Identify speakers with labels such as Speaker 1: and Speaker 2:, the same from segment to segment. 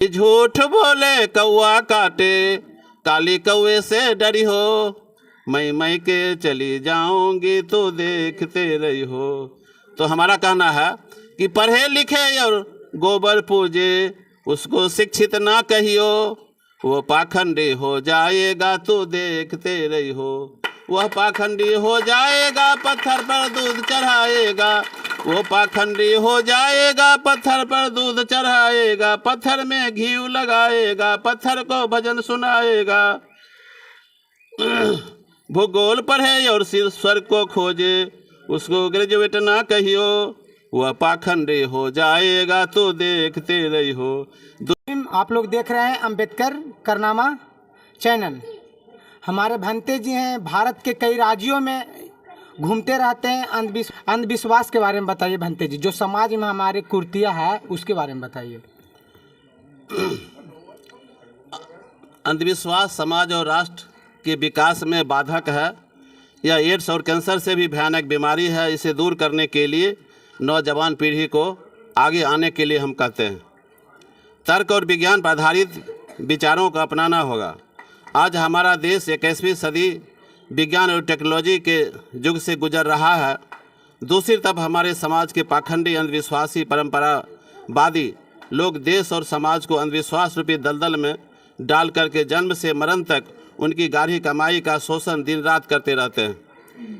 Speaker 1: झूठ बोले कौआ काटे, काली कौए से डरी हो, मैं के चली जाऊंगी तो देखते रही हो। तो हमारा कहना है कि पढ़े लिखे और गोबर पूजे, उसको शिक्षित ना कहियो, वो पाखंडी हो जाएगा तो देखते रही हो। वह पाखंडी हो जाएगा, पत्थर पर दूध चढ़ाएगा, वो पाखंडी हो जाएगा, पत्थर पर दूध चढ़ाएगा, पत्थर में घी लगाएगा, पत्थर को भजन सुनाएगा। भूगोल पढ़े और सिर स्वर्ग को खोजे, उसको ग्रेजुएट ना कहियो, वह पाखंडी हो जाएगा तो देखते रही हो।
Speaker 2: आप लोग देख रहे हैं अंबेडकर करनामा चैनल। हमारे भंते जी हैं, भारत के कई राज्यों में घूमते रहते हैं। अंधविश्वास के बारे में बताइए भंते जी, जो समाज में हमारे कुरीतियाँ है उसके बारे में बताइए।
Speaker 1: अंधविश्वास समाज और राष्ट्र के विकास में बाधक है। यह एड्स और कैंसर से भी भयानक बीमारी है। इसे दूर करने के लिए नौजवान पीढ़ी को आगे आने के लिए हम कहते हैं तर्क और विज्ञान पर आधारित विचारों को अपनाना होगा। आज हमारा देश 21वीं सदी विज्ञान और टेक्नोलॉजी के युग से गुजर रहा है। दूसरी तरफ हमारे समाज के पाखंडी, अंधविश्वासी, परंपरावादी लोग देश और समाज को अंधविश्वास रूपी दलदल में डाल करके जन्म से मरण तक उनकी गाढ़ी कमाई का शोषण दिन रात करते रहते हैं।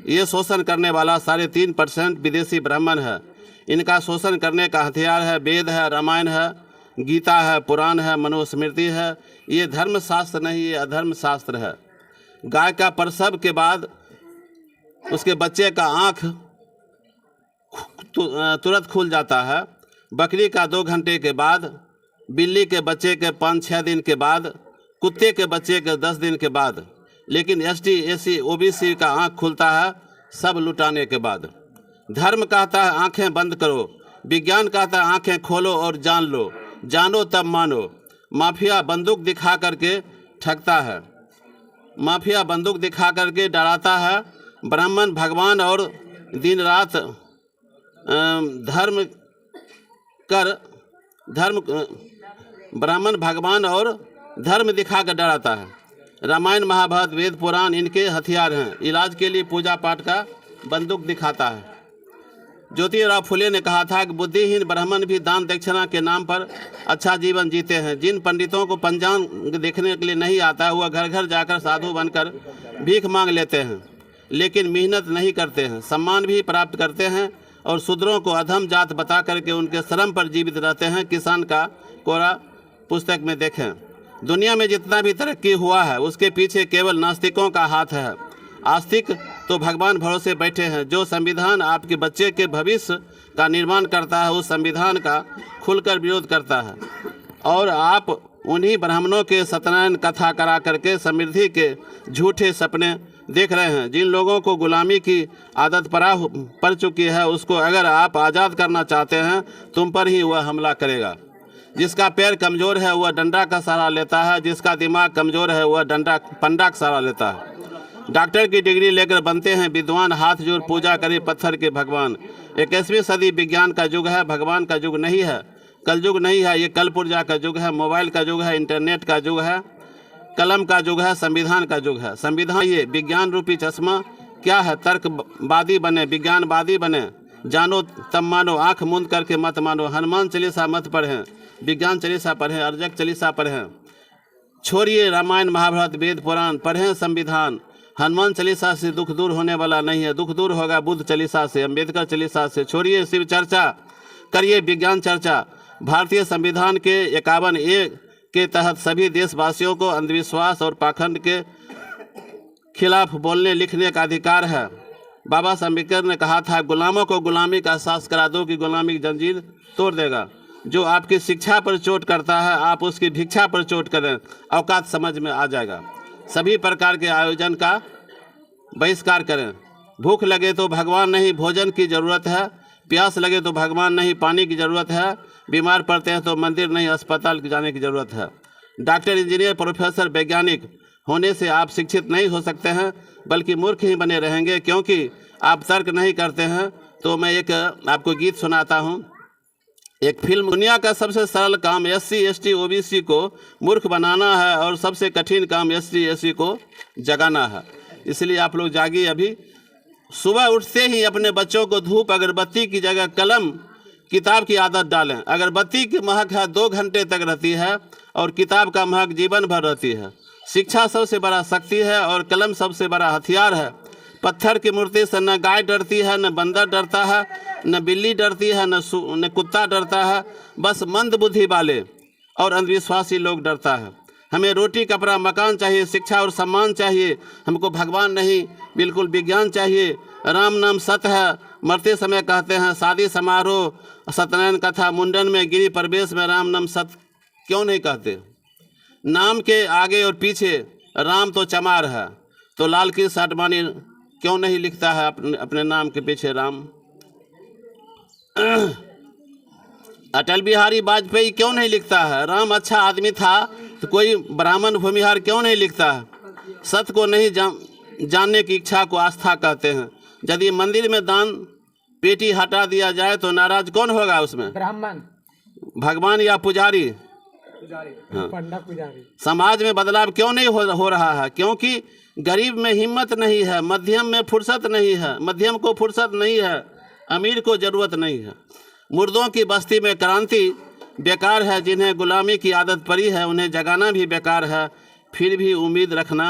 Speaker 1: ये शोषण करने वाला 3.5% विदेशी ब्राह्मण है। इनका शोषण करने का हथियार है वेद है, रामायण है, गीता है, पुराण है, मनुस्मृति है। ये धर्मशास्त्र नहीं, ये अधर्म शास्त्र है। गाय का प्रसव के बाद उसके बच्चे का आँख तुरंत खुल जाता है, बकरी का 2 घंटे के बाद, बिल्ली के बच्चे के 5-6 दिन के बाद, कुत्ते के बच्चे के 10 दिन के बाद, लेकिन ST SC OBC का आँख खुलता है सब लुटाने के बाद। धर्म कहता है आंखें बंद करो, विज्ञान कहता है आंखें खोलो और जान लो, जानो तब मानो। माफिया बंदूक दिखा करके ठगता है, माफिया बंदूक दिखा करके डराता है। ब्राह्मण भगवान और दिन रात ब्राह्मण भगवान और धर्म दिखा कर डराता है। रामायण, महाभारत, वेद, पुराण इनके हथियार हैं। इलाज के लिए पूजा पाठ का बंदूक दिखाता है। ज्योतिराव फुले ने कहा था कि बुद्धिहीन ब्राह्मण भी दान दक्षिणा के नाम पर अच्छा जीवन जीते हैं। जिन पंडितों को पंचांग देखने के लिए नहीं आता है, वह घर घर जाकर साधु बनकर भीख मांग लेते हैं, लेकिन मेहनत नहीं करते हैं, सम्मान भी प्राप्त करते हैं और शूद्रों को अधम जात बता करके उनके श्रम पर जीवित रहते हैं। किसान का कोरा पुस्तक में देखें। दुनिया में जितना भी तरक्की हुआ है उसके पीछे केवल नास्तिकों का हाथ है। आस्तिक तो भगवान भरोसे बैठे हैं। जो संविधान आपके बच्चे के भविष्य का निर्माण करता है, उस संविधान का खुलकर विरोध करता है। और आप उन्हीं ब्राह्मणों के सत्यनारायण कथा करा करके समृद्धि के झूठे सपने देख रहे हैं। जिन लोगों को गुलामी की आदत पड़ चुकी है, उसको अगर आप आज़ाद करना चाहते हैं, तुम पर ही वह हमला करेगा। जिसका पैर कमज़ोर है वह डंडा का सहारा लेता है, जिसका दिमाग कमज़ोर है वह पंडा का सहारा लेता है। डॉक्टर की डिग्री लेकर बनते हैं विद्वान, हाथ जोड़ पूजा करे पत्थर के भगवान। 21वीं सदी विज्ञान का युग है, भगवान का युग नहीं है, कल युग नहीं है। ये कल पुर्जा का युग है, मोबाइल का युग है, इंटरनेट का युग है, कलम का युग है, संविधान का युग है। संविधान ये विज्ञान रूपी चश्मा क्या है? तर्कवादी बने, विज्ञानवादी बने, जानो तब मानो, आँख मूंद करके मत मानो। हनुमान चालीसा मत पढ़ें, विज्ञान चालीसा पढ़ें, अर्जक चालीसा पढ़ें। छोड़िए रामायण, महाभारत, वेद, पुराण, पढ़ें संविधान। हनुमान चालीसा से दुख दूर होने वाला नहीं है, दुख दूर होगा बुद्ध चालीसा से, अम्बेडकर चालीसा से। छोड़िए शिव चर्चा, करिए विज्ञान चर्चा। भारतीय संविधान के 51A के तहत सभी देशवासियों को अंधविश्वास और पाखंड के खिलाफ बोलने लिखने का अधिकार है। बाबा साहब अम्बेडकर ने कहा था, गुलामों को गुलामी का एहसास करा दो कि गुलामी की जंजीर तोड़ देगा। जो आपकी शिक्षा पर चोट करता है, आप उसकी भिक्षा पर चोट करें, औकात समझ में आ जाएगा। सभी प्रकार के आयोजन का बहिष्कार करें। भूख लगे तो भगवान नहीं, भोजन की ज़रूरत है। प्यास लगे तो भगवान नहीं, पानी की ज़रूरत है। बीमार पड़ते हैं तो मंदिर नहीं, अस्पताल जाने की ज़रूरत है। डॉक्टर, इंजीनियर, प्रोफेसर, वैज्ञानिक होने से आप शिक्षित नहीं हो सकते हैं, बल्कि मूर्ख ही बने रहेंगे, क्योंकि आप तर्क नहीं करते हैं। तो मैं एक आपको गीत सुनाता हूँ। एक फिल्म दुनिया का सबसे सरल काम SC ST OBC को मूर्ख बनाना है और सबसे कठिन काम SC SC को जगाना है। इसलिए आप लोग जागिए। अभी सुबह उठते ही अपने बच्चों को धूप अगरबत्ती की जगह कलम किताब की आदत डालें। अगरबत्ती की महक है 2 घंटे तक रहती है और किताब का महक जीवन भर रहती है। शिक्षा सबसे बड़ा शक्ति है और कलम सबसे बड़ा हथियार है। पत्थर की मूर्ति से न गाय डरती है, न बंदर डरता है, न बिल्ली डरती है, न कुत्ता डरता है। बस मंद बुद्धि वाले और अंधविश्वासी लोग डरता है। हमें रोटी कपड़ा मकान चाहिए, शिक्षा और सम्मान चाहिए। हमको भगवान नहीं, बिल्कुल विज्ञान चाहिए। राम नाम सत्य है। मरते समय कहते हैं शादी समारोह, सत्यनारायण कथा, मुंडन में, गिरी प्रवेश में राम नाम सत्य क्यों नहीं कहते? नाम के आगे और पीछे राम तो चमार है, तो लाल की साटमानी क्यों नहीं लिखता है अपने नाम के पीछे राम? अटल बिहारी वाजपेयी क्यों नहीं लिखता है राम अच्छा आदमी था? तो कोई ब्राह्मण भूमिहार क्यों नहीं लिखता है? सत्य को नहीं जानने की इच्छा को आस्था कहते हैं। यदि मंदिर में दान पेटी हटा दिया जाए तो नाराज कौन होगा उसमें?
Speaker 2: ब्राह्मण,
Speaker 1: भगवान या पुजारी?
Speaker 2: हाँ। पंडा पुजारी।
Speaker 1: समाज में बदलाव क्यों नहीं हो रहा है? क्योंकि गरीब में हिम्मत नहीं है, मध्यम में फुर्सत नहीं है, मध्यम को फुर्सत नहीं है, अमीर को ज़रूरत नहीं है। मुर्दों की बस्ती में क्रांति बेकार है। जिन्हें गुलामी की आदत पड़ी है उन्हें जगाना भी बेकार है। फिर भी उम्मीद रखना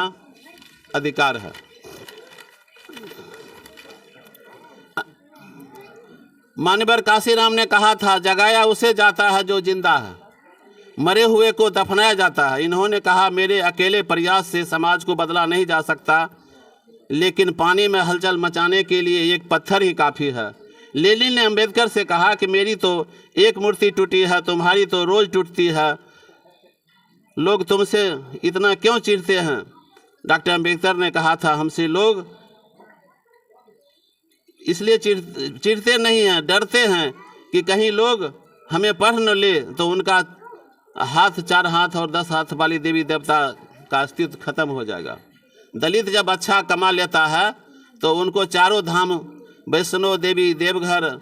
Speaker 1: अधिकार है। मान्यवर काशीराम ने कहा था, जगाया उसे जाता है जो जिंदा है, मरे हुए को दफनाया जाता है। इन्होंने कहा, मेरे अकेले प्रयास से समाज को बदला नहीं जा सकता, लेकिन पानी में हलचल मचाने के लिए एक पत्थर ही काफ़ी है। लेनिन ने अंबेडकर से कहा कि मेरी तो एक मूर्ति टूटी है, तुम्हारी तो रोज़ टूटती है, लोग तुमसे इतना क्यों चिढ़ते हैं? डॉक्टर अंबेडकर ने कहा था, हमसे लोग इसलिए चिढ़ते नहीं हैं, डरते हैं कि कहीं लोग हमें पढ़ न ले तो उनका हाथ 4 हाथ और 10 हाथ वाली देवी देवता का अस्तित्व खत्म हो जाएगा। दलित जब अच्छा कमा लेता है तो उनको चारों धाम, वैष्णो देवी, देवघर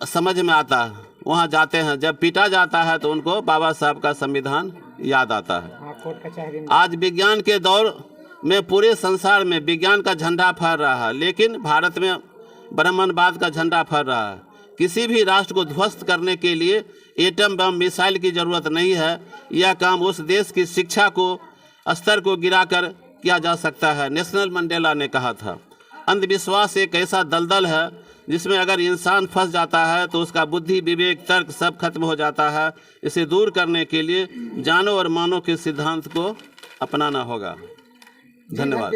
Speaker 1: समझ में आता है, वहाँ जाते हैं। जब पीटा जाता है तो उनको बाबा साहब का संविधान याद आता है। आज विज्ञान के दौर में पूरे संसार में विज्ञान का झंडा फहर रहा है, लेकिन भारत में ब्राह्मणवाद का झंडा फहर रहा है। किसी भी राष्ट्र को ध्वस्त करने के लिए एटम बम मिसाइल की ज़रूरत नहीं है। यह काम उस देश की शिक्षा को स्तर को गिराकर किया जा सकता है। नेल्सन मंडेला ने कहा था, अंधविश्वास एक ऐसा दलदल है जिसमें अगर इंसान फंस जाता है तो उसका बुद्धि, विवेक, तर्क सब खत्म हो जाता है। इसे दूर करने के लिए जानो और मानो के सिद्धांत को अपनाना होगा। धन्यवाद।